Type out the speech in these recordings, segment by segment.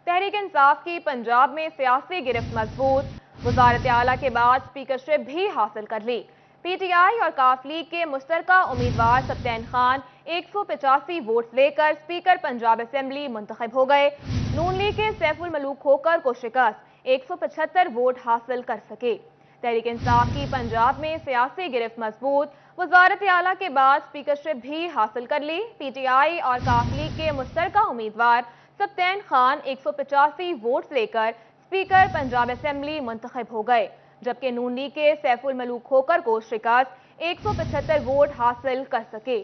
तहरीक इंसाफ की पंजाब में सियासी गिरफ्त मजबूत, वजारत आला के बाद स्पीकरशिप भी हासिल कर ली। PTI और काफ लीग के मुश्तरका उम्मीदवार सप्तैन खान 185 वोट लेकर स्पीकर पंजाब असेंबली मुंतखब हो गए। नून लीग के सैफुल मलूक खोकर को शिकस्त 175 वोट हासिल कर सके। तहरीक इंसाफ की पंजाब में सियासी गिरफ्त मजबूत, वजारत आला के बाद स्पीकरशिप भी हासिल कर ली। PTI और काफ लीग के मुश्तरका उम्मीदवार सप्तैन खान 185 वोट लेकर स्पीकर पंजाब असेंबली मुंतखब हो गए, जबकि नून लीग के सैफुल मलूक खोकर को शिकस्त 175 वोट हासिल कर सके।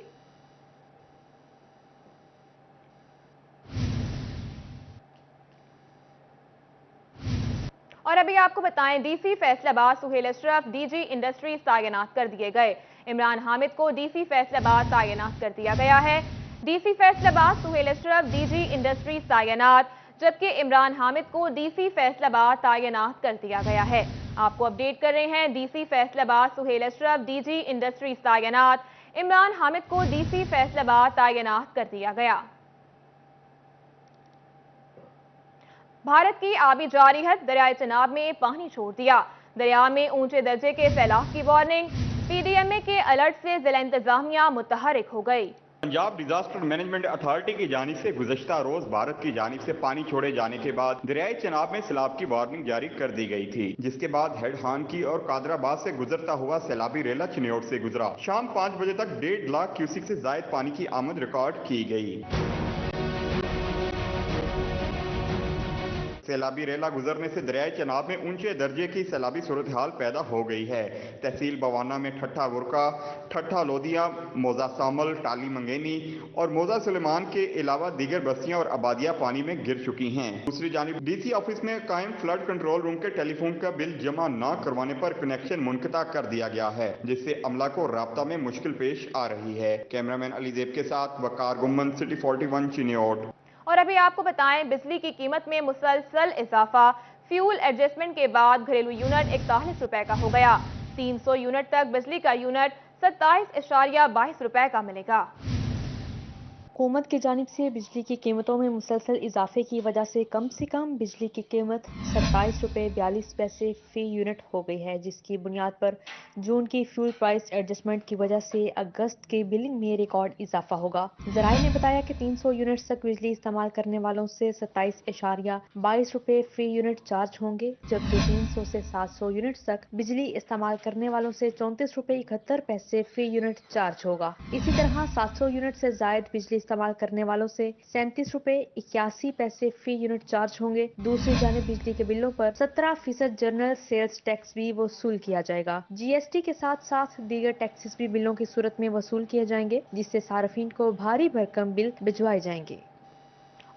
और अभी आपको बताएं, DC Faisalabad Suhail Ashraf DG industries तैनात कर दिए गए। इमरान हामिद को DC फैसलाबाद तैनात कर दिया गया है। DC Faisalabad Suhail Ashraf DG industries तैनात, जबकि इमरान हामिद को DC फैसलाबाद तैनात कर दिया गया है। आपको अपडेट कर रहे हैं, DC Faisalabad Suhail Ashraf DG industries तैनात, इमरान हामिद को DC फैसलाबाद तैनात कर दिया गया। भारत की आबी जारियत दरियाए चनाब में पानी छोड़ दिया। दरिया में ऊंचे दर्जे के सैलाब की वार्निंग। PDMA के अलर्ट से जिला इंतजामिया मुतहरिक हो गई। पंजाब डिजास्टर मैनेजमेंट अथॉरिटी की जानिब से गुज़श्ता रोज भारत की जानिब से पानी छोड़े जाने के बाद दरियाए चनाब में सैलाब की वार्निंग जारी कर दी गई थी, जिसके बाद हेडहान की और कादराबाद से गुजरता हुआ सैलाबी रेला चिन्योट से गुजरा। शाम 5 बजे तक 1.5 लाख क्यूसिक से जायद पानी की आमद रिकॉर्ड की गई। सैलाबी रेला गुजरने से दरियाए चनाब में ऊंचे दर्जे की सैलाबी सूरत हाल पैदा हो गई है। तहसील बवाना में ठट्ठा बुरका, ठट्ठा लोदिया, मोजा सामल, टाली मंगेनी और मोजा सुलेमान के अलावा दीगर बस्तियां और आबादियां पानी में गिर चुकी हैं। दूसरी जानिब DC ऑफिस में कायम फ्लड कंट्रोल रूम के टेलीफोन का बिल जमा न करवाने पर कनेक्शन मुनक़ता कर दिया गया है, जिससे अमला को राब्ता में मुश्किल पेश आ रही है। कैमरामैन अलीजेब के साथ वकार गुम्मन, सिटी 41 चिन्योट। और अभी आपको बताएं, बिजली की कीमत में मुसलसल इजाफा। फ्यूल एडजस्टमेंट के बाद घरेलू यूनिट 41 रुपए का हो गया। 300 यूनिट तक बिजली का यूनिट 27.22 रुपए का मिलेगा। हुकूमत की जानिब से बिजली की कीमतों में मुसलसल इजाफे की वजह से कम बिजली की कीमत 27 रुपये 42 पैसे फी यूनिट हो गई है, जिसकी बुनियाद पर जून की फ्यूल प्राइस एडजस्टमेंट की वजह से अगस्त के बिलिंग में रिकॉर्ड इजाफा होगा। ज़राए ने बताया कि 300 यूनिट तक बिजली इस्तेमाल करने वालों से 27.22 रुपये फी यूनिट चार्ज होंगे, जबकि 300 से 700 यूनिट तक बिजली इस्तेमाल करने वालों से 34 रुपये 71 पैसे फी यूनिट चार्ज होगा। इसी तरह 700 यूनिट से जायद बिजली इस्तेमाल करने वालों से 37 रुपए 81 पैसे फी यूनिट चार्ज होंगे। दूसरी जानिब बिजली के बिलों पर 17% जनरल सेल्स टैक्स भी वसूल किया जाएगा। GST के साथ साथ दीगर टैक्सेस भी बिलों की सूरत में वसूल किए जाएंगे, जिससे सार्फिन को भारी भरकम बिल भिजवाए जाएंगे।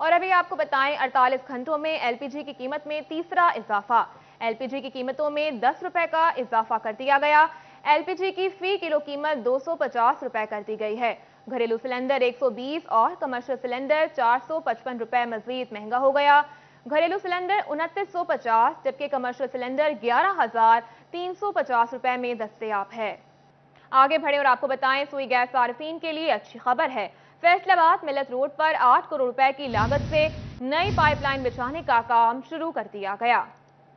और अभी आपको बताएं, 48 घंटों में LPG की कीमत में तीसरा इजाफा। LPG की कीमतों में 10 रुपए का इजाफा कर दिया गया। LPG की फी किलो कीमत 250 रुपए कर दी गई है। घरेलू सिलेंडर 120 और कमर्शियल सिलेंडर 455 रुपए मजीद महंगा हो गया। घरेलू सिलेंडर 2950 जबकि कमर्शियल सिलेंडर 11,350 रुपए में दस्तयाब है। आगे बढ़े और आपको बताएं, सुई गैस सार्फिन के लिए अच्छी खबर है। फैसलाबाद मिलत रोड पर 8 करोड़ रुपए की लागत से नई पाइपलाइन बिछाने का काम शुरू कर दिया गया।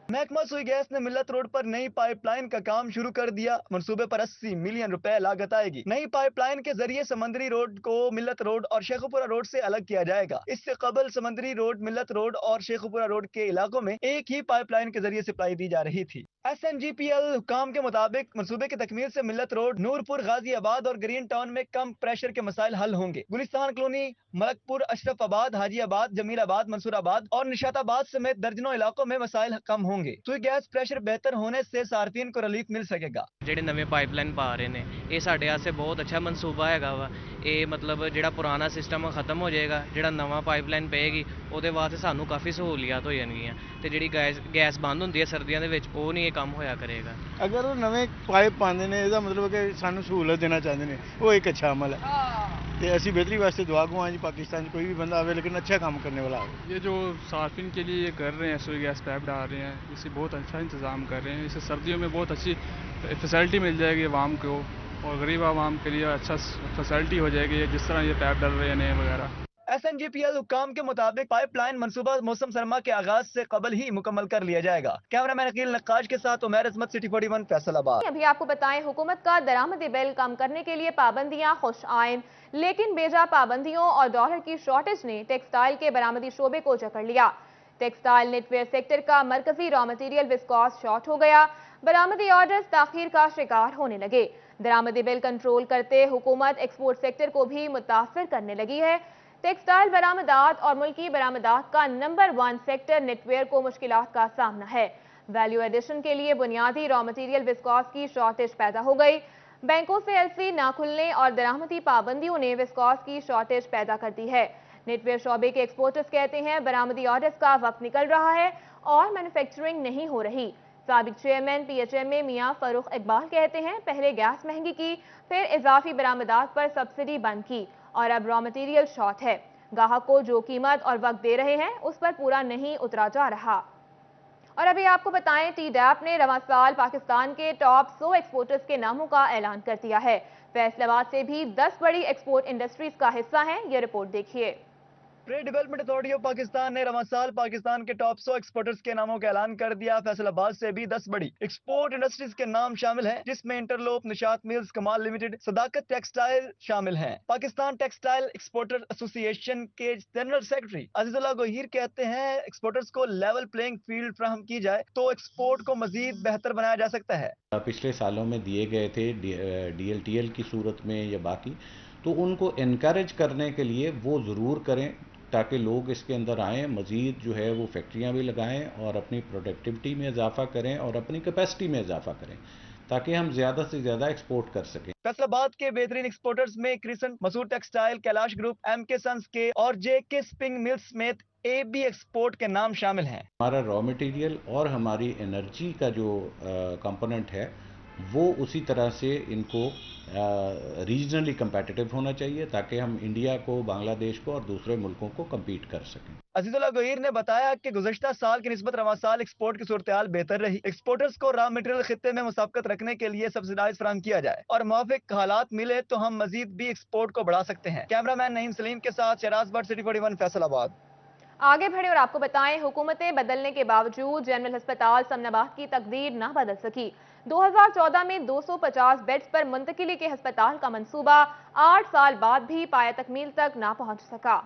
महकमा सुई गैस ने मिलत रोड पर नई पाइपलाइन का काम शुरू कर दिया। मंसूबे पर 80 मिलियन रुपए लागत आएगी। नई पाइपलाइन के जरिए समंदरी रोड को मिलत रोड और शेखुपुरा रोड से अलग किया जाएगा। इससे कबल समंदरी रोड, मिलत रोड और शेखुपुरा रोड के इलाकों में एक ही पाइपलाइन के जरिए सप्लाई दी जा रही थी। SNGPL हुकाम के मुताबिक मंसूबे की तकमील से मिलत रोड, नूरपुर, गाजियाबाद और ग्रीन टाउन में कम प्रेशर के मसाइल हल होंगे। गुलिस्तान कॉलोनी, मलकपुर, अशरफाबाद, हाजीआबाद, जमीलाबाद, मंसूराबाद और निशाताबाद समेत दर्जनों इलाकों में मसाइल कम होंगे। सुई गैस प्रेशर बेहतर होने से सार्फिन को रिलीफ मिल सकेगा। ਜਿਹੜੇ ਨਵੇਂ ਪਾਈਪਲਾਈਨ ਪਾ ਰਹੇ ਨੇ, ਇਹ ਸਾਡੇ ਵਾਸਤੇ ਬਹੁਤ ਅੱਛਾ ਮਨਸੂਬਾ ਹੈਗਾ ਵਾ। ਇਹ ਮਤਲਬ ਜਿਹੜਾ ਪੁਰਾਣਾ ਸਿਸਟਮ ਖਤਮ ਹੋ ਜਾਏਗਾ, ਜਿਹੜਾ ਨਵਾਂ ਪਾਈਪਲਾਈਨ ਪਏਗੀ ਉਹਦੇ ਵਾਸਤੇ ਸਾਨੂੰ ਕਾਫੀ ਸਹੂਲੀਅਤ ਹੋ ਜਾਣਗੀਆਂ, ਤੇ ਜਿਹੜੀ ਗੈਸ ਬੰਦ ਹੁੰਦੀ ਹੈ ਸਰਦੀਆਂ ਦੇ ਵਿੱਚ, ਉਹ ਨਹੀਂ ਇਹ ਕੰਮ ਹੋਇਆ ਕਰੇਗਾ। ਅਗਰ ਉਹ ਨਵੇਂ ਪਾਈਪ ਪਾਉਂਦੇ ਨੇ, ਇਹਦਾ ਮਤਲਬ ਕਿ ਸਾਨੂੰ ਸਹੂਲਤ ਦੇਣਾ ਚਾਹੁੰਦੇ ਨੇ, ਉਹ ਇੱਕ ਅੱਛਾ ਅਮਲ ਹੈ ਤੇ ਅਸੀਂ बेहतरी वास्ते दुआ गो जी। पाकिस्तान कोई भी बंदा आवे लेकिन अच्छा काम करने वाला आवे। ये जो सार्फिन के लिए कर रहे हैं, सुई गैस पाइप डाल रहे हैं, इससे बहुत अच्छा इंतज़ाम कर रहे हैं। इससे सर्दियों में बहुत अच्छी फैसिलिटी मिल जाएगी आवाम को, और गरीब आवाम के लिए अच्छा फैसिलिटी हो जाएगी जिस तरह ये पाइप डाल रहे हैं नए वगैरह। SNGPL हुक्काम के मुताबिक पाइपलाइन मंसूबा मौसम सरमा के आगाज से कबल ही मुकम्मल कर लिया जाएगा। कैमरामैन अकील नक्काश के साथ उमैर अजमत, सिटी 41 फैसलाबाद। अभी आपको बताएं, हुकूमत का दरामदी बिल कम करने के लिए पाबंदियां खुश आइन, लेकिन बेजा पाबंदियों और डॉलर की शॉर्टेज ने टेक्सटाइल के बरामदी शोबे को जकड़ लिया। टेक्सटाइल नेटवेयर सेक्टर का मरकजी रॉ मटेरियल विस्कॉस शॉर्ट हो गया। बरामदी ऑर्डर्स ताखीर का शिकार होने लगे। दरामदी बिल कंट्रोल करते हुकूमत एक्सपोर्ट सेक्टर को भी मुतासर करने लगी है। टेक्सटाइल बरामदात और मुल्की बरामदात का नंबर 1 सेक्टर नेटवेयर को मुश्किलात का सामना है। वैल्यू एडिशन के लिए बुनियादी रॉ मटेरियल विस्कॉस की शॉर्टेज पैदा हो गई। बैंकों से एलसी ना खुलने और दरामदी पाबंदियों ने विस्कॉस की शॉर्टेज पैदा कर दी है। नेटवेयर शोबे के एक्सपोर्टर्स कहते हैं बरामदी ऑर्डर्स का वक्त निकल रहा है और मैन्युफैक्चरिंग नहीं हो रही। साबिक चेयरमैन PHMA मियां फरूख इकबाल कहते हैं पहले गैस महंगी की, फिर इजाफी बरामदात पर सब्सिडी बंद की और अब रॉ मटेरियल शॉर्ट है। गाहक को जो कीमत और वक्त दे रहे हैं उस पर पूरा नहीं उतरा जा रहा। और अभी आपको बताएं, TDAP ने रवां साल पाकिस्तान के टॉप 100 एक्सपोर्टर्स के नामों का ऐलान कर दिया है। फैसलाबाद से भी 10 बड़ी एक्सपोर्ट इंडस्ट्रीज का हिस्सा हैं। ये रिपोर्ट देखिए। Trade development authority of Pakistan ने रवां साल पाकिस्तान के टॉप 100 एक्सपोर्टर्स के नामों का ऐलान कर दिया। फैसलाबाद से भी 10 बड़ी एक्सपोर्ट इंडस्ट्रीज के नाम शामिल हैं, जिसमें इंटरलोप, निशात मिल्स, कमाल लिमिटेड, सदाकत टेक्सटाइल शामिल हैं। पाकिस्तान टेक्सटाइल एक्सपोर्टर एसोसिएशन के जनरल सेक्रेटरी अजीजुल्लाह गोहीर कहते हैं एक्सपोर्टर्स को लेवल प्लेइंग फील्ड फ्राहम की जाए तो एक्सपोर्ट को मजीद बेहतर बनाया जा सकता है। पिछले सालों में दिए गए थे DLTL की सूरत में या बाकी, तो उनको इनकरेज करने के लिए वो ज़रूर करें ताकि लोग इसके अंदर आएँ, मज़ीद जो है वो फैक्ट्रियाँ भी लगाएं और अपनी प्रोडक्टिविटी में इजाफा करें और अपनी कैपेसिटी में इजाफा करें ताकि हम ज़्यादा से ज़्यादा एक्सपोर्ट कर सकें। फैसलाबाद के बेहतरीन एक्सपोर्टर्स में Crescent, Masoor textile, Kailash group, MK sons के और JK स्पिंग मिल्स समेत AB एक्सपोर्ट के नाम शामिल हैं। हमारा रॉ मटेरियल और हमारी एनर्जी का जो कंपोनेंट है वो उसी तरह से इनको रीजनली कंपेटिटिव होना चाहिए ताकि हम इंडिया को, बांग्लादेश को और दूसरे मुल्कों को कम्पीट कर सकें। अजीजुल्लाह गोहीर ने बताया कि गुज़श्ता साल की निस्बत रवां साल एक्सपोर्ट की सूरत-ए-हाल बेहतर रही। एक्सपोर्टर्स को रॉ मटेरियल खित्ते में मुसाबकत रखने के लिए सब्सिडाइज फराहम किया जाए और मुवाफिक हालात मिले तो हम मजीद भी एक्सपोर्ट को बढ़ा सकते हैं। कैमरामैन नईम सलीम के साथ शहराज भट्ट, सिटी 41 फैसलाबाद। आगे बढ़े और आपको बताएं, हुकूमतें बदलने के बावजूद जनरल अस्पताल समनाबाद की तकदीर ना बदल सकी। 2014 में 250 बेड्स पर मुंतकिली के अस्पताल का मंसूबा 8 साल बाद भी पाया तकमील तक ना पहुंच सका।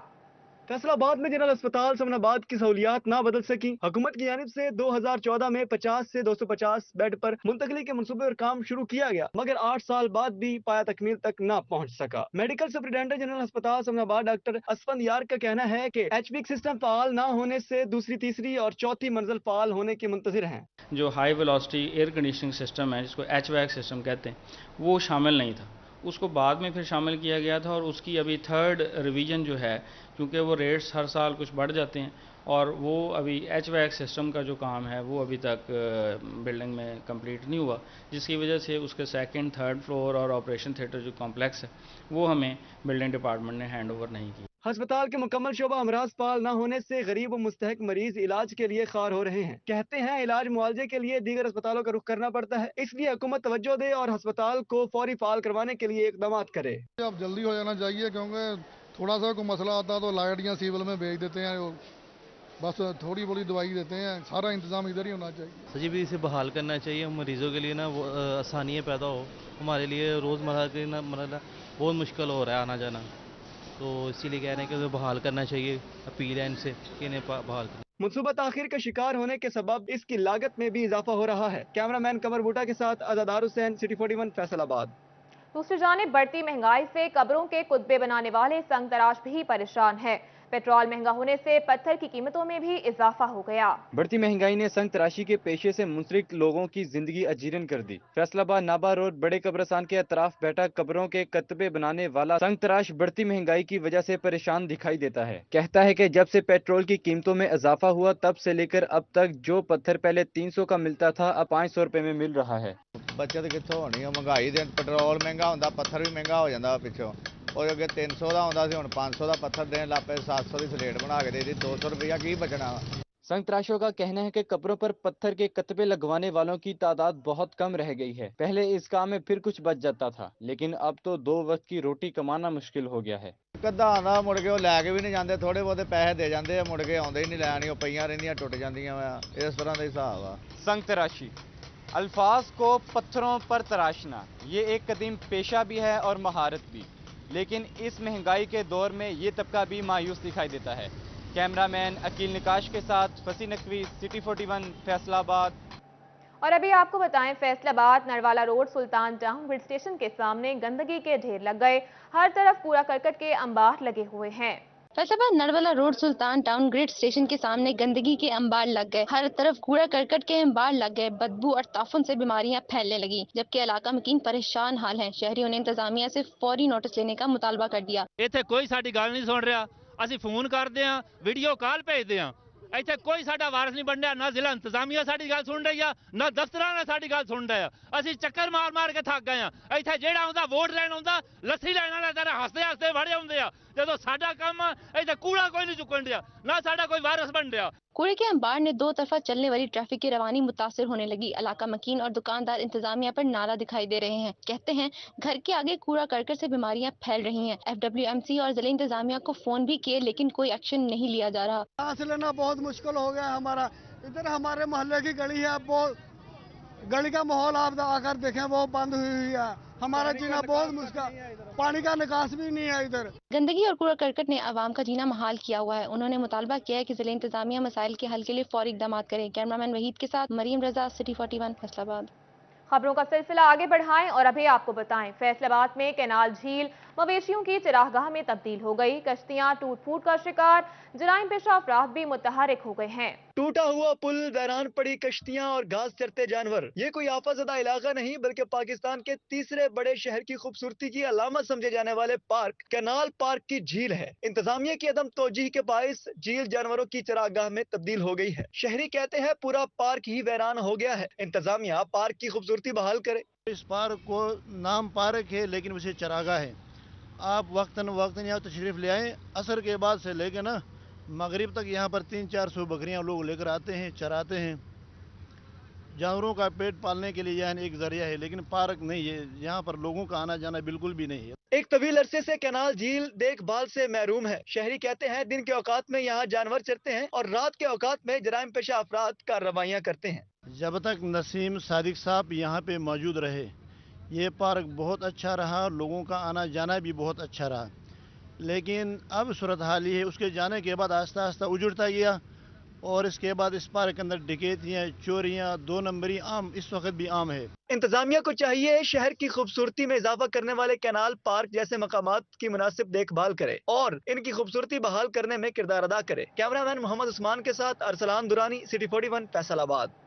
फैसलाबाद में जनरल अस्पताल समनाबाद की सहूलियात ना बदल सकी। हुकूमत की जानिब से 2014 में 50 से 250 बेड पर मुंतकली के मंसूबे और काम शुरू किया गया, मगर 8 साल बाद भी पाया तकमील तक ना पहुंच सका। मेडिकल सुपरिटेंडेंट जनरल अस्पताल समनाबाद डॉक्टर असफंद यार का कहना है कि HVAC सिस्टम फाल ना होने से दूसरी, तीसरी और चौथी मंजिल फाल होने के मुंतजिर हैं। जो high velocity air conditioning system है, जिसको HVAC सिस्टम कहते हैं, वो शामिल नहीं था। उसको बाद में फिर शामिल किया गया था और उसकी अभी 3rd रिवीजन जो है, क्योंकि वो रेट्स हर साल कुछ बढ़ जाते हैं और वो अभी HVAC सिस्टम का जो काम है वो अभी तक बिल्डिंग में कंप्लीट नहीं हुआ, जिसकी वजह से उसके 2nd, 3rd फ्लोर और ऑपरेशन थिएटर जो कॉम्प्लेक्स है वो हमें बिल्डिंग डिपार्टमेंट ने हैंड ओवर नहीं की। अस्पताल के मुकम्मल शोबा अमराज पाल न होने से गरीब और मुस्तहक मरीज इलाज के लिए खार हो रहे हैं। कहते हैं इलाज मुआवजे के लिए दीगर अस्पतालों का रुख करना पड़ता है, इसलिए हुकूमत तवज्जो दे और अस्पताल को फौरी फाल करवाने के लिए इकदाम करे। अब जल्दी हो जाना चाहिए, क्योंकि थोड़ा सा कोई मसला आता है तो लाइट या सिविल में भेज देते हैं, बस थोड़ी बड़ी दवाई देते हैं, सारा इंतजाम इधर ही होना चाहिए। सही भी इसे बहाल करना चाहिए, मरीजों के लिए ना वो आसानियाँ पैदा हो। हमारे लिए रोज़मर्रा के ना मतलब बहुत मुश्किल हो रहा है आना जाना, तो इसीलिए कह रहे हैं कि उन्हें बहाल करना चाहिए। अपील है इनसे कि इन्हें बहाल करें। मनसूबा ताखिर का शिकार होने के सबब इसकी लागत में भी इजाफा हो रहा है। कैमरामैन कमर बूटा के साथ आजादार हुसैन, सिटी 41 फैसलाबाद। दूसरी जानिब बढ़ती महंगाई से कब्रों के कुतबे बनाने वाले संग तराश भी परेशान है। पेट्रोल महंगा होने से पत्थर की कीमतों में भी इजाफा हो गया। बढ़ती महंगाई ने संग तराशी के पेशे से मुंसलिक लोगों की जिंदगी अजीरन कर दी। फैसलाबाद नाबा रोड बड़े कब्रस्तान के अतराफ बैठा कब्रों के कतबे बनाने वाला संग तराश बढ़ती महंगाई की वजह से परेशान दिखाई देता है। कहता है कि जब से पेट्रोल की कीमतों में इजाफा हुआ तब से लेकर अब तक जो पत्थर पहले 300 का मिलता था अब 500 रुपए में मिल रहा है। बचत कित्थों होनी है, महंगाई दे पेट्रोल महंगा होंदा, पत्थर भी महंगा हो जाता पिछों। और अगे 300 का होंदा सी, हुण 500 का पत्थर देने लग पे, 700 की स्लेट बना के दे दी, 200 रुपया की बचना। संग तराशों का कहना है कि कब्रों पर पत्थर के कतबे लगवाने वालों की तादाद बहुत कम रह गई है। पहले इस काम में फिर कुछ बच जाता था, लेकिन अब तो 2 वक्त की रोटी कमाना मुश्किल हो गया है। ਕੱਦਾ ਆਉਂਦਾ ਮੁੜ ਕੇ ਉਹ ਲੈ ਕੇ ਵੀ ਨਹੀਂ ਜਾਂਦੇ, ਥੋੜੇ ਬਹੁਤੇ ਪੈਸੇ ਦੇ ਜਾਂਦੇ ਆ, ਮੁੜ ਕੇ ਆਉਂਦੇ ਹੀ ਨਹੀਂ, ਲੈਣ ਹੀ ਉਹ ਪਈਆਂ ਰਹਿੰਦੀਆਂ, ਟੁੱਟ ਜਾਂਦੀਆਂ ਵਾ, ਇਸ ਤਰ੍ਹਾਂ ਦਾ ਹਿਸਾਬ ਆ। संग तराशी, अल्फाज को पत्थरों पर तराशना, ये एक कदीम पेशा भी है और महारत भी, लेकिन इस महंगाई के दौर में ये तबका भी मायूस दिखाई देता है। कैमरामैन अकील निकाश के साथ फसी नकवी, सिटी 41, फैसलाबाद। और अभी आपको बताएं, फैसलाबाद नरवाला रोड सुल्तान टाउन ग्रिड स्टेशन के सामने गंदगी के ढेर लग गए, हर तरफ कूड़ा करकट के अंबार लगे हुए हैं। फैसलाबाद नरवाला रोड सुल्तान टाउन ग्रिड स्टेशन के सामने गंदगी के अंबार लग गए, हर तरफ कूड़ा करकट के अंबार लग गए, बदबू और ताफुन से बीमारियां फैलने लगी, जबकि इलाका मकीन परेशान हाल है। शहरियों ने इंतजामिया से फौरी नोटिस लेने का मुतालबा कर दिया। इत्थे कोई साडी गल नहीं सुन रहा, असीं फोन करते हैं, वीडियो कॉल भेजते हैं, ਇੱਥੇ ਕੋਈ ਸਾਡਾ ਵਾਰਸ ਨਹੀਂ ਬਣਿਆ, ਨਾ ਜ਼ਿਲ੍ਹਾ ਇੰਤਜ਼ਾਮੀਆ ਸਾਡੀ ਗੱਲ ਸੁਣ ਰਹੀ ਆ, ਨਾ ਦਫ਼ਤਰਾਂ ਨੇ ਸਾਡੀ ਗੱਲ ਸੁਣ ਰਿਹਾ। ਅਸੀਂ ਚੱਕਰ ਮਾਰ ਮਾਰ ਕੇ ਥੱਕ ਗਏ ਆ। ਇੱਥੇ ਜਿਹੜਾ ਆਉਂਦਾ ਵੋਟ ਲੈਣ ਆਉਂਦਾ, ਲੱਸੀ ਲੈਣ ਵਾਲਾ ਤੇਰੇ ਹੱਸਦੇ ਹੱਸਦੇ ਵੜੇ ਆਉਂਦੇ ਆ, ਜਦੋਂ ਸਾਡਾ ਕੰਮ ਇੱਥੇ ਕੂੜਾ ਕੋਈ ਨਹੀਂ ਚੁੱਕਣ ਰਿਹਾ, ਨਾ ਸਾਡਾ ਕੋਈ ਵਾਰਸ ਬਣ ਰਿਹਾ। कूड़े के अंबार ने दो तरफा चलने वाली ट्रैफिक की रवानी मुतासिर होने लगी। इलाका मकीन और दुकानदार इंतजामिया पर नारा दिखाई दे रहे हैं, कहते हैं घर के आगे कूड़ा करकट से बीमारियां फैल रही हैं। FWMC और जिले इंतजामिया को फोन भी किए, लेकिन कोई एक्शन नहीं लिया जा रहा। सांस लेना बहुत मुश्किल हो गया हमारा। इधर हमारे मोहल्ले की गली है, बहुत गली का माहौल आप आकर देखें, वो बंद हुई है, हमारा जीना बहुत मुश्किल, पानी का निकास भी नहीं है इधर। गंदगी और कूड़ा करकट ने आवाम का जीना महाल किया हुआ है। उन्होंने मुतालबा किया है कि जिले इंतजामिया मसाइल के हल के लिए फौरी इकदाम करे। कैमरामैन वहीद के साथ मरीम रजा, सिटी 41, फैसलाबाद। खबरों का सिलसिला आगे बढ़ाएं और अभी आपको बताएं, फैसलाबाद में कैनाल झील मवेशियों की चरागाह में तब्दील हो गई। कश्तियां टूट फूट का शिकार, जराइम पेशा अफराद भी मुतहरिक हो गए हैं। टूटा हुआ पुल, वीरान पड़ी कश्तियां और घास चरते जानवर, ये कोई आफतज़दा इलाका नहीं बल्कि पाकिस्तान के तीसरे बड़े शहर की खूबसूरती की अलामत समझे जाने वाले पार्क कैनाल पार्क की झील है। इंतजामिया की अदम तोजीह के बाइस झील जानवरों की चरागाह में तब्दील हो गई है। शहरी कहते हैं पूरा पार्क ही वीरान हो गया है। इंतजामिया पार्क की खूबसूरती बहाल करे। इस पार्क को नाम पार्क है लेकिन उसे चरागाह है। आप वक्तन वक्तन यहाँ तशरीफ ले आए, असर के बाद से लेकर ना मगरिब तक यहाँ पर 300-400 बकरियाँ लोग लेकर आते हैं, चराते हैं। जानवरों का पेट पालने के लिए यह एक जरिया है, लेकिन पार्क नहीं है। यहाँ पर लोगों का आना जाना बिल्कुल भी नहीं है। एक तवील अरसे से कैनाल झील देखभाल से महरूम है। शहरी कहते हैं दिन के औकात में यहाँ जानवर चरते हैं और रात के औकात में जराइम पेशा अफराद कार्रवाइयाँ करते हैं। जब तक नसीम सादिक साहब यहाँ पे मौजूद रहे, ये पार्क बहुत अच्छा रहा, लोगों का आना जाना भी बहुत अच्छा रहा। लेकिन अब सूरत हाल ही है, उसके जाने के बाद आस्ता आस्ता उजड़ता गया और इसके बाद इस पार्क के अंदर डकैतियाँ, चोरियाँ, 2 नंबरी आम इस वक्त भी आम है। इंतजामिया को चाहिए शहर की खूबसूरती में इजाफा करने वाले कैनाल पार्क जैसे मकामात की मुनासिब देखभाल करे और इनकी खूबसूरती बहाल करने में किरदार अदा करे। कैमरामैन मोहम्मद उस्मान के साथ अरसलान दुरानी, सिटी 41, फैसलाबाद।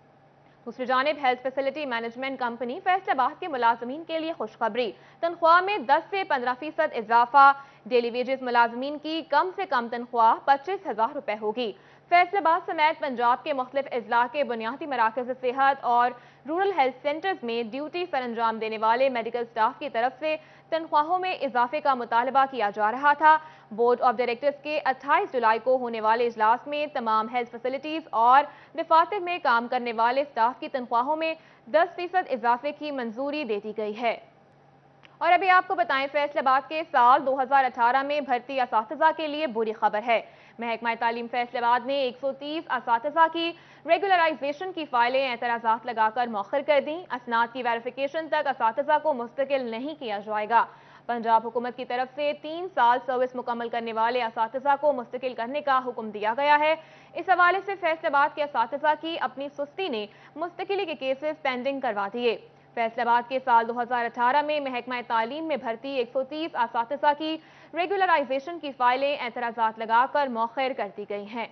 दूसरी जानिब health facility management company Faisalabad के मुलाजमीन के लिए खुशखबरी, तनख्वाह में 10 से 15% इजाफा। डेली वेजेस मुलाजमीन की कम से कम तनख्वाह 25,000 रुपए होगी। फैसलाबाद समेत पंजाब के मुख्तलिफ अजला के बुनियादी मराकज़ सेहत और रूरल हेल्थ सेंटर्स में ड्यूटी सर अंजाम देने वाले मेडिकल स्टाफ की तरफ से तनख्वाहों में इजाफे का मुतालबा किया जा रहा था। बोर्ड ऑफ डायरेक्टर्स के 28 जुलाई को होने वाले इजलास में तमाम हेल्थ फैसिलिटीज और दफातर में काम करने वाले स्टाफ की तनख्वाहों में 10% इजाफे की मंजूरी दे दी गई है। और अभी आपको बताएं, फैसलाबाद के साल 2018 में भर्ती असातिज़ा के लिए बुरी खबर है। महकमा तालीम फैसलाबाद ने 130 असातिज़ा की रेगुलराइजेशन की फाइलें एतराज़ात लगाकर मौखर कर दी। असनाद की वेरिफिकेशन तक असातिज़ा को मुस्तकिल नहीं किया जाएगा। पंजाब हुकूमत की तरफ से 3 साल सर्विस मुकम्मल करने वाले असातिज़ा को मुस्तकिल करने का हुक्म दिया गया है। इस हवाले से फैसलाबाद के असातिज़ा की अपनी सुस्ती ने मुस्तकिली के केसेस पेंडिंग करवा दिए। फैसलाबाद के साल 2018 में महकमा तालीम में भर्ती 130 असातिज़ा की रेगुलराइजेशन की फाइलें एतराज़ात लगाकर मौखर कर दी गई हैं।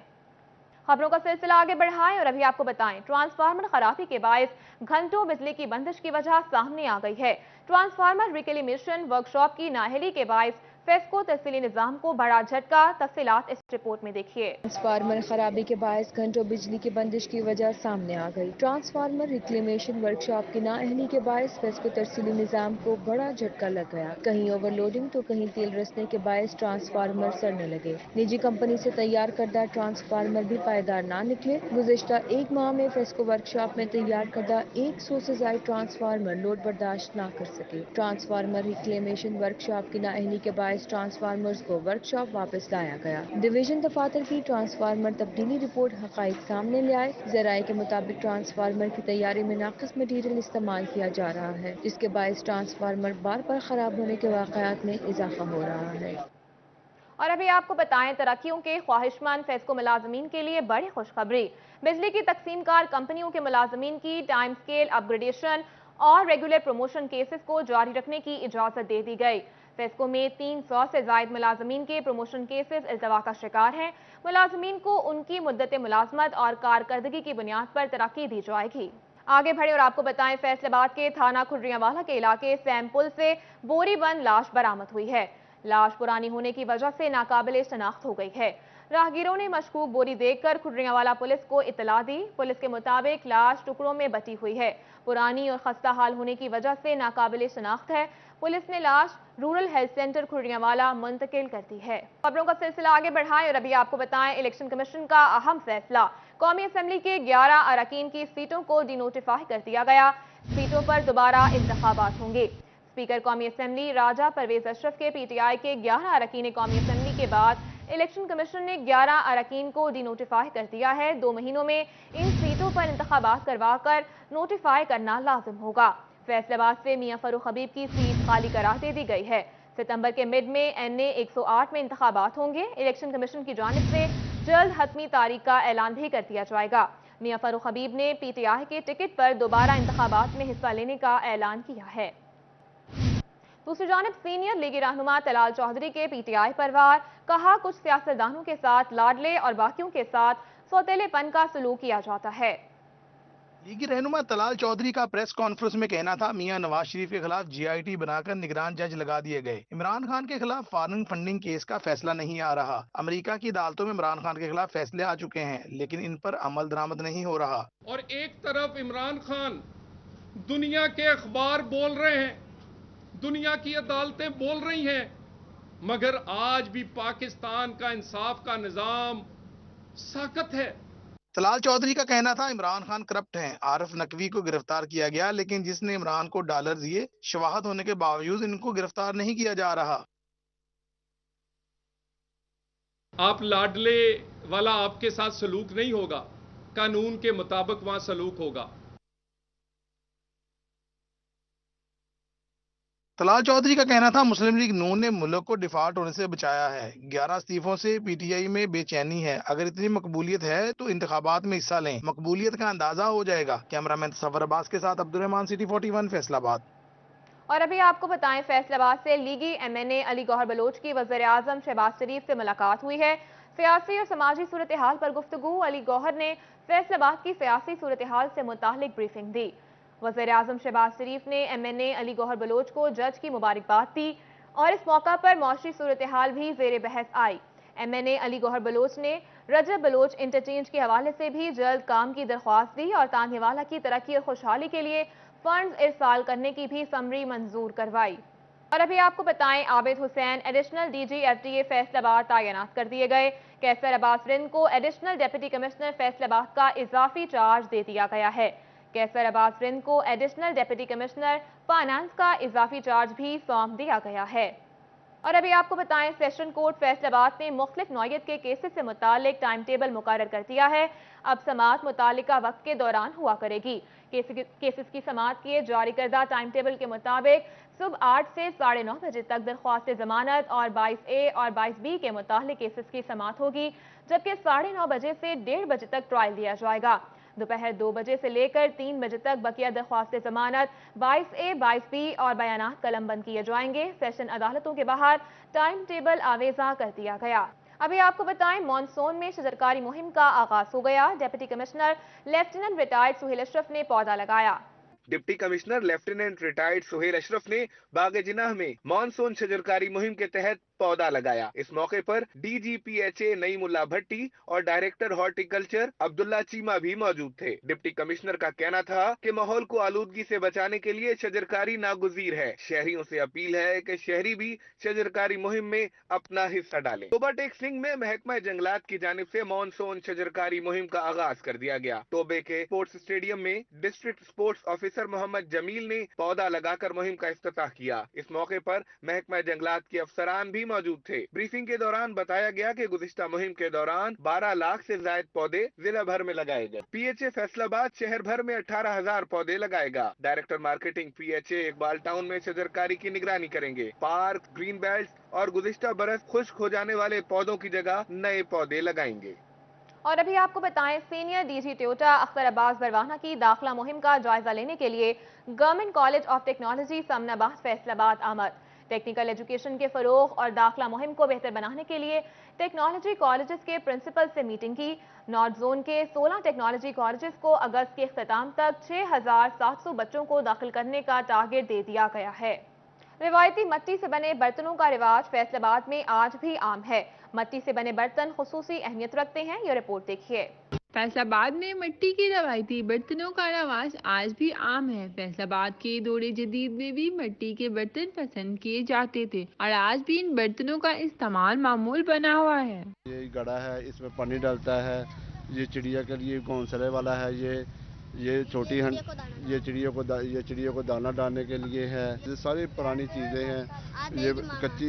खबरों का सिलसिला आगे बढ़ाएं और अभी आपको बताएं, ट्रांसफार्मर खराबी के बायस घंटों बिजली की बंदिश की वजह सामने आ गई है। ट्रांसफार्मर रिक्लेमेशन वर्कशॉप की नाअहली के बायस फेस्को तहसीली निजाम को बड़ा झटका। तफसीलात इस रिपोर्ट में देखिए। ट्रांसफार्मर खराबी के बायस घंटों बिजली की बंदिश की वजह सामने आ गई। ट्रांसफार्मर रिक्लेमेशन वर्कशॉप की नाअहली के बायस फेस्को तहसीली निजाम को बड़ा झटका लग गया। कहीं ओवरलोडिंग तो कहीं तेल रसने के बायस ट्रांसफार्मर सड़ने लगे। निजी कंपनी से तैयार करदा ट्रांसफार्मर भी पायदार ना निकले। गुज़िश्ता 1 माह में फेस्को वर्कशॉप में तैयार करदा 100 से ज्यादा ट्रांसफार्मर लोड बर्दाश्त ना कर सके। ट्रांसफार्मर रिक्लेमेशन वर्कशॉप की नाअहली के बायस बायस ट्रांसफार्मर्स को वर्कशॉप वापस लाया गया। डिवीजन दफातर की ट्रांसफार्मर तब्दीली रिपोर्ट हक़ाइक़ सामने ले आए। ज़राए के मुताबिक ट्रांसफार्मर की तैयारी में नाक़िस मटीरियल इस्तेमाल किया जा रहा है, जिसके बायस ट्रांसफार्मर बार बार ख़राब होने के वाक़यात में इजाफा हो रहा है। और अभी आपको बताएं, तरक्कियों के ख्वाहिशमंद फेस्को मुलाजमीन के लिए बड़ी खुशखबरी। बिजली की तकसीमकार कंपनियों के मुलाजमीन की टाइम स्केल अपग्रेडेशन और रेगुलर प्रमोशन केसेस को जारी रखने की इजाज़त दे दी गई। फेस्को में 300 से ज़ायद मुलाजमीन के प्रमोशन केसेस इल्तवा का शिकार हैं। मुलाजमीन को उनकी मुद्दत मुलाजमत और कारकर्दगी की बुनियाद पर तरक्की दी जाएगी। आगे बढ़े और आपको बताएं, फैसलाबाद के थाना खुर्रियांवाला के इलाके सैमपुल से बोरी बंद लाश बरामद हुई है। लाश पुरानी होने की वजह से नाकाबिले शनाख्त हो गई है। राहगीरों ने मशकूक बोरी देखकर खुर्रियांवाला पुलिस को इतला दी। पुलिस के मुताबिक लाश टुकड़ों में बटी हुई है। पुरानी और खस्ता हाल होने की वजह से नाकाबिले शनाख्त है। पुलिस ने लाश रूरल हेल्थ सेंटर खुर्रियांवाला मुंतकिल कर दी है। खबरों का सिलसिला आगे बढ़ाएं और अभी आपको बताएं, इलेक्शन कमीशन का अहम फैसला। कौमी असम्बली के 11 अरकान की सीटों को डिनोटिफाई कर दिया गया। सीटों पर दोबारा इंतखाबात होंगे। स्पीकर कौमी असम्बली राजा परवेज अशरफ के पीटीआई के 11 अरकान कौमी असम्बली के बाद इलेक्शन कमीशन ने 11 अरकान को डिनोटिफाई कर दिया है। 2 महीनों में इन सीटों पर इंतखाबात करवा कर नोटिफाई करना लाजिम होगा। फैसलाबाद से मियां फरूख हबीब की सीट खाली करार दे दी गई है। सितंबर के मिड में NA 108 में इंतखाबात होंगे। इलेक्शन कमीशन की जानिब से जल्द हतमी तारीख का ऐलान भी कर दिया जाएगा। मियां फरूख हबीब ने पीटीआई के टिकट पर दोबारा इंतखाबात में हिस्सा लेने का ऐलान किया है। दूसरी जानिब सीनियर लीगी रहनुमा तलाल चौधरी के पीटीआई पर वार। कहा, कुछ सियासतदानों के साथ लाडले और बाकियों के साथ सौतेलेपन का सलूक किया जाता है। लीगी रहनुमा तलाल चौधरी का प्रेस कॉन्फ्रेंस में कहना था, मियां नवाज शरीफ के खिलाफ GIT बनाकर निगरान जज लगा दिए गए। इमरान खान के खिलाफ फॉरेन फंडिंग केस का फैसला नहीं आ रहा। अमेरिका की अदालतों में इमरान खान के खिलाफ फैसले आ चुके हैं, लेकिन इन पर अमल दरामद नहीं हो रहा। और एक तरफ इमरान खान दुनिया के अखबार बोल रहे हैं, दुनिया की अदालतें बोल रही हैं, मगर आज भी पाकिस्तान का इंसाफ का निजाम साकत है। तलाल चौधरी का कहना था, इमरान खान करप्ट हैं। आरिफ नकवी को गिरफ्तार किया गया, लेकिन जिसने इमरान को डॉलर दिए, शवाहद होने के बावजूद इनको गिरफ्तार नहीं किया जा रहा। आप लाडले वाला आपके साथ सलूक नहीं होगा, कानून के मुताबिक वहां सलूक होगा। तलाल चौधरी का कहना था, मुस्लिम लीग नून ने मुल्क को डिफॉल्ट होने से बचाया है। 11 इस्तीफों से पीटीआई में बेचैनी है। अगर इतनी मकबूलियत है तो इंतखाबात में हिस्सा लें, मकबूलियत का अंदाजा हो जाएगा। कैमरामैन सफर अब्बास के साथ अब्दुर्रहमान, सिटी 41 फैसलाबाद। और अभी आपको बताएं, फैसलाबाद से लीगी MNA अली गौहर बलोच की वज़ीर आज़म शहबाज शरीफ से मुलाकात हुई है। सियासी और समाजी सूरत हाल पर गुफ्तगू। अली गौहर ने फैसलाबाद की सियासी सूरत हाल से मुतालिक ब्रीफिंग दी। वज़ीर आज़म शहबाज शरीफ ने MNA अली गौहर बलोच को जज की मुबारकबाद दी और इस मौका पर मौशी सूरत हाल भी ज़ेर बहस आई। MNA अली गौहर बलोच ने रजब बलोच इंटरचेंज के हवाले से भी जल्द काम की दरख्वास्त दी और तानिवाला की तरक्की और खुशहाली के लिए फंड्स इरसाल करने की भी समरी मंजूर करवाई। और अभी आपको बताएं, Abid Hussain additional DG FTA Faisalabad तैनात कर दिए गए। कैसर अब्बास रिंद को एडिशनल डिप्टी कमिश्नर फैसलाबाद का इजाफी चार्ज दे दिया गया है। कैसर अब्बास रिंद को एडिशनल डिप्टी कमिश्नर फाइनेंस का इजाफी चार्ज भी सौंप दिया गया है। और अभी आपको बताएं, सेशन कोर्ट फैसलाबाद ने मुख्तलिफ नौयत के केसेस से मुतालिक टाइम टेबल मुकर्रर कर दिया है। अब समाअत मुतालिका वक्त के दौरान हुआ करेगी। केसेस की समाअत के जारी करदा टाइम टेबल के मुताबिक सुबह 8 से 9:30 बजे तक दरख्वास्त जमानत और 22A और 22B के मुतालिक केसेस की समाअत होगी, जबकि 9:30 बजे से 1:30 बजे तक ट्रायल दिया जाएगा। दोपहर 2 बजे से लेकर 3 बजे तक बकिया दरख्वास्त जमानत 22A 22B और बयानात कलमबंद किए जाएंगे। सेशन अदालतों के बाहर टाइम टेबल आवेजा कर दिया गया। अभी आपको बताएं, मानसून में शजरकारी मुहिम का आगाज हो गया। Deputy commissioner lieutenant retired Suhail Ashraf ने पौधा लगाया। Deputy commissioner lieutenant retired Suhail Ashraf ने बाग जिनाह में मानसून शजरकारी मुहिम के तहत पौधा लगाया। इस मौके पर DGPHA नईमुल्ला भट्टी और डायरेक्टर हॉर्टिकल्चर अब्दुल्ला चीमा भी मौजूद थे। डिप्टी कमिश्नर का कहना था कि माहौल को आलूदगी से बचाने के लिए शजरकारी नागुजीर है। शहरियों से अपील है कि शहरी भी शजरकारी मुहिम में अपना हिस्सा डालें। टोबा टेक सिंह में महकमा जंगलात की जानिब से मानसून शजरकारी मुहिम का आगाज कर दिया गया। टोबे के स्पोर्ट्स स्टेडियम में district sports officer Mohammad Jamil ने पौधा लगाकर मुहिम का इफ्तिताह किया। इस मौके पर महकमा जंगलात के अफसरान भी मौजूद थे। ब्रीफिंग के दौरान बताया गया कि गुज़िश्ता मुहिम के दौरान 12 लाख से ज्यादा पौधे जिला भर में लगाए गए। PHA फैसलाबाद शहर भर में 18,000 पौधे लगाएगा। Director marketing PHA Iqbal town में शजरकारी की निगरानी करेंगे। पार्क, ग्रीन बेल्ट और गुज़िश्ता बरस खुश्क हो जाने वाले पौधों की जगह नए पौधे लगाएंगे। और अभी आपको बताएं, सीनियर DG टोयोटा अख्तर अब्बास बरवाना की दाखिला मुहिम का जायजा लेने के लिए government college of technology Samanabad Faisalabad आमद। टेक्निकल एजुकेशन के फरोग और दाखिला मुहिम को बेहतर बनाने के लिए टेक्नोलॉजी कॉलेजेस के प्रिंसिपल से मीटिंग की। नॉर्थ जोन के 16 टेक्नोलॉजी कॉलेजेस को अगस्त के इख्तिताम तक 6,700 बच्चों को दाखिल करने का टारगेट दे दिया गया है। रिवायती मिट्टी से बने बर्तनों का रिवाज फैसलाबाद में आज भी आम है। मिट्टी से बने बर्तन खुसूसी अहमियत रखते हैं, ये रिपोर्ट देखिए। फैसलाबाद में मिट्टी के रवायती बर्तनों का रवाज आज भी आम है। फैसलाबाद के दौरे जदीद में भी मिट्टी के बर्तन पसंद किए जाते थे और आज भी इन बर्तनों का इस्तेमाल मामूल बना हुआ है। ये गड़ा है, इसमें पानी डालता है। ये चिड़िया के लिए घोंसले वाला है। ये छोटी ये चिड़ियों को दाना डालने के लिए है। ये सारी पुरानी चीजें हैं, ये कच्ची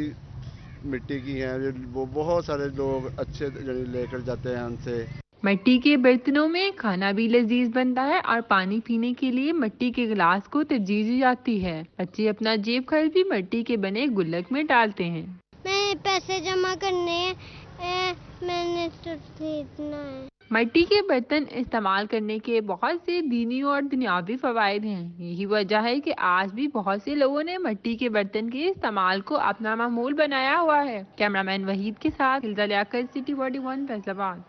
मिट्टी की हैं। वो बहुत सारे लोग अच्छे लेकर जाते हैं हमसे। मिट्टी के बर्तनों में खाना भी लजीज बनता है और पानी पीने के लिए मिट्टी के गिलास को तरजीह दी जाती है। बच्चे अपना जेब खर्च भी मिट्टी के बने गुल्लक में डालते हैं। मैं पैसे जमा करने मैंने तो खरीदना है। मिट्टी के बर्तन इस्तेमाल करने के बहुत से दीनी और दुनियावी फवायद हैं। यही वजह है कि आज भी बहुत से लोगों ने मिट्टी के बर्तन के इस्तेमाल को अपना मामूल बनाया हुआ है। कैमरामैन वहीद के साथ हिल्दा लियाकत, सिटी 41 फैसलाबाद।